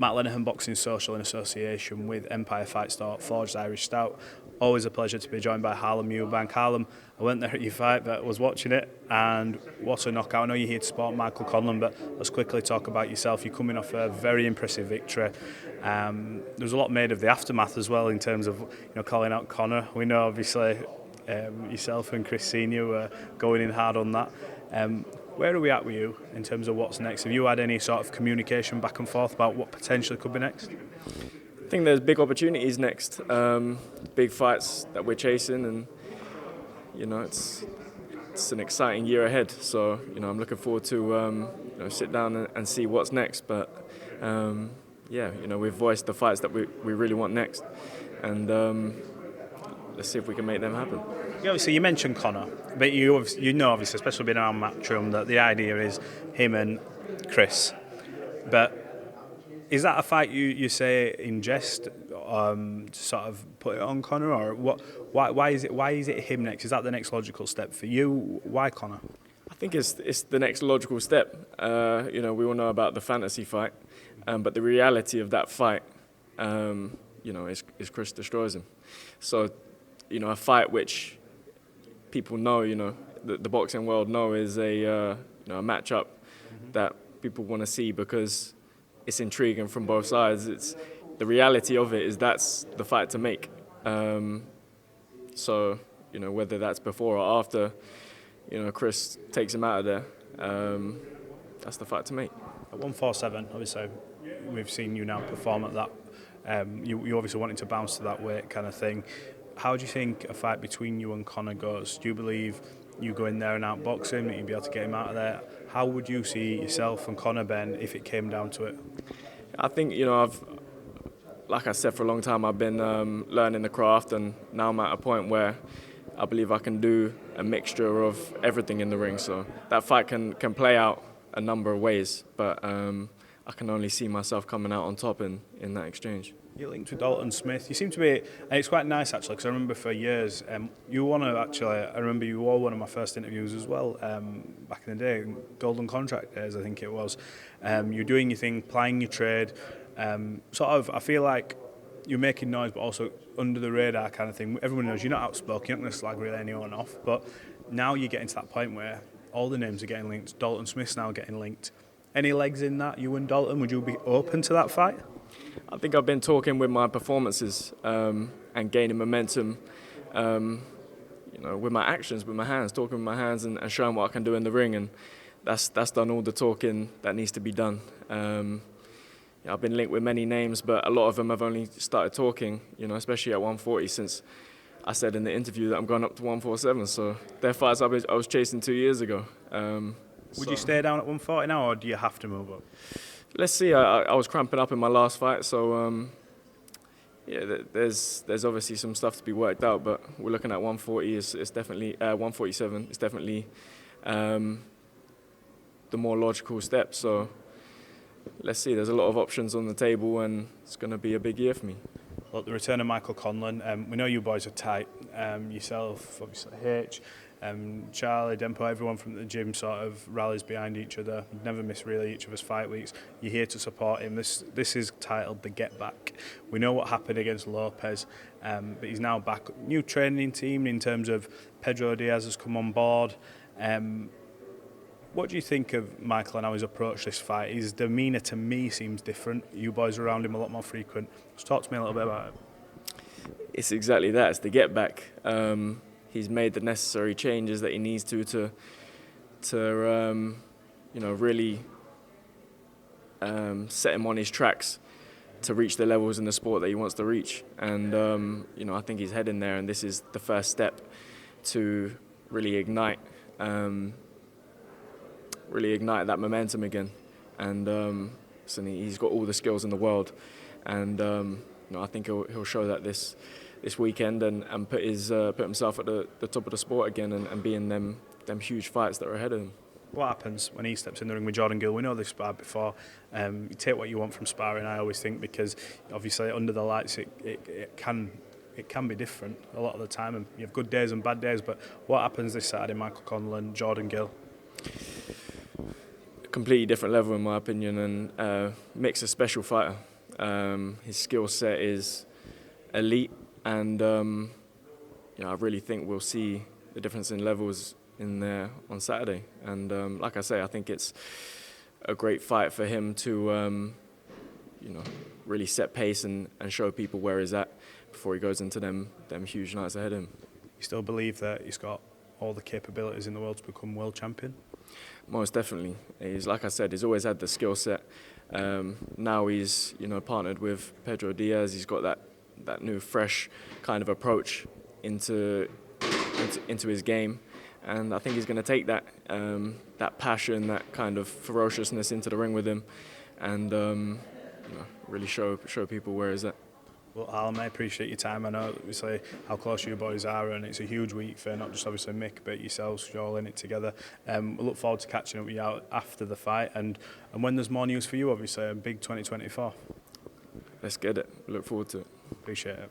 Matt Lenihan Boxing Social in association with Empire Fight Store, Forged Irish Stout. Always a pleasure to be joined by Harlem Eubank. Harlem, I went there at your fight, but was watching it, and what a knockout. I know you're here to support Michael Conlan, but let's quickly talk about yourself. You're coming off a very impressive victory. There was a lot made of the aftermath as well in terms of calling out Conor. We know obviously yourself and Chris Senior were going in hard on that. Where are we at with you in terms of what's next? Have you had any sort of communication back and forth about what potentially could be next? I think there's big opportunities next, big fights that we're chasing, and it's an exciting year ahead. So I'm looking forward to sit down and see what's next. But we've voiced the fights that we really want next, and let's see if we can make them happen. Yeah, obviously you mentioned Conor, but you know obviously, especially being around Matchroom, that the idea is him and Chris. But is that a fight you say in jest to sort of put it on Conor, or what? Why is it him next? Is that the next logical step for you? Why Conor? I think it's the next logical step. We all know about the fantasy fight, but the reality of that fight, is Chris destroys him. So, a fight which people know, the boxing world know is a matchup that people want to see because it's intriguing from both sides. It's the reality of it is that's the fight to make. So whether that's before or after, Chris takes him out of there. That's the fight to make. At 147, obviously, we've seen you now perform at that. You obviously wanted to bounce to that weight kind of thing. How do you think a fight between you and Conor goes? Do you believe you go in there and outbox him, that you'd be able to get him out of there? How would you see yourself and Conor Benn if it came down to it? I think, like I said, for a long time I've been learning the craft, and now I'm at a point where I believe I can do a mixture of everything in the ring. So that fight can play out a number of ways, but I can only see myself coming out on top in that exchange. You're linked with Dalton Smith. You seem to be, and it's quite nice actually, because I remember for years, I remember you were one of my first interviews as well, back in the day, Golden Contract days I think it was. You're doing your thing, plying your trade, I feel like you're making noise but also under the radar kind of thing. Everyone knows you're not outspoken, you're not going to slag really anyone off, but now you're getting to that point where all the names are getting linked. Dalton Smith's now getting linked. Any legs in that, you and Dalton? Would you be open to that fight? I think I've been talking with my performances and gaining momentum, with my actions, with my hands, talking with my hands and showing what I can do in the ring, and that's done all the talking that needs to be done. I've been linked with many names, but a lot of them have only started talking, especially at 140, since I said in the interview that I'm going up to 147. So they're fights I was chasing 2 years ago. Would you stay down at 140 now, or do you have to move up? Let's see. I was cramping up in my last fight, so there's obviously some stuff to be worked out. But we're looking at 140. It's definitely 147. It's definitely the more logical step. So let's see. There's a lot of options on the table, and it's going to be a big year for me. Look, the return of Michael Conlan. We know you boys are tight. Yourself, obviously, H. Charlie, Dempo, everyone from the gym sort of rallies behind each other. You never miss really each other's fight weeks. You're here to support him. This is titled The Get Back. We know what happened against Lopez, but he's now back. New training team in terms of Pedro Diaz has come on board. What do you think of Michael and how he's approached this fight? His demeanour to me seems different. You boys are around him a lot more frequent. Just talk to me a little bit about it. It's exactly that. It's the get back. He's made the necessary changes that he needs to really set him on his tracks to reach the levels in the sport that he wants to reach. And I think he's heading there, and this is the first step to really ignite that momentum again. And so he's got all the skills in the world, and I think he'll show that this weekend and put himself at the top of the sport again and be in them huge fights that are ahead of him. What happens when he steps in the ring with Jordan Gill? We know they've sparred before. You take what you want from sparring, I always think, because obviously under the lights it can be different a lot of the time, and you have good days and bad days. But what happens this Saturday, Michael Conlan, Jordan Gill? A completely different level in my opinion, and Mick's a special fighter. His skill set is elite, and I really think we'll see the difference in levels in there on Saturday. And like I say, I think it's a great fight for him to really set pace and show people where he's at before he goes into them huge nights ahead of him. You still believe that he's got all the capabilities in the world to become world champion? Most definitely. He's, like I said, he's always had the skill set. Now he's partnered with Pedro Diaz. He's got that new fresh kind of approach into his game, and I think he's going to take that passion, that kind of ferociousness into the ring with him, and really show people where he's at. Well, Harlem, I appreciate your time. I know obviously how close you boys are, and it's a huge week for not just obviously Mick, but yourselves, you're all in it together. We look forward to catching up with you out after the fight, and when there's more news for you, obviously, a big 2024. Let's get it. Look forward to it. Appreciate it.